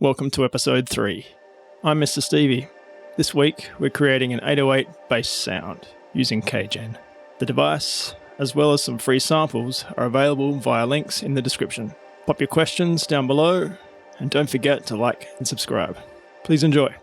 Welcome to episode 3. I'm Mr. Stevie. This week we're creating an 808 bass sound using KGEN. The device, as well as some free samples, are available via links in the description. Pop your questions down below and don't forget to like and subscribe. Please enjoy.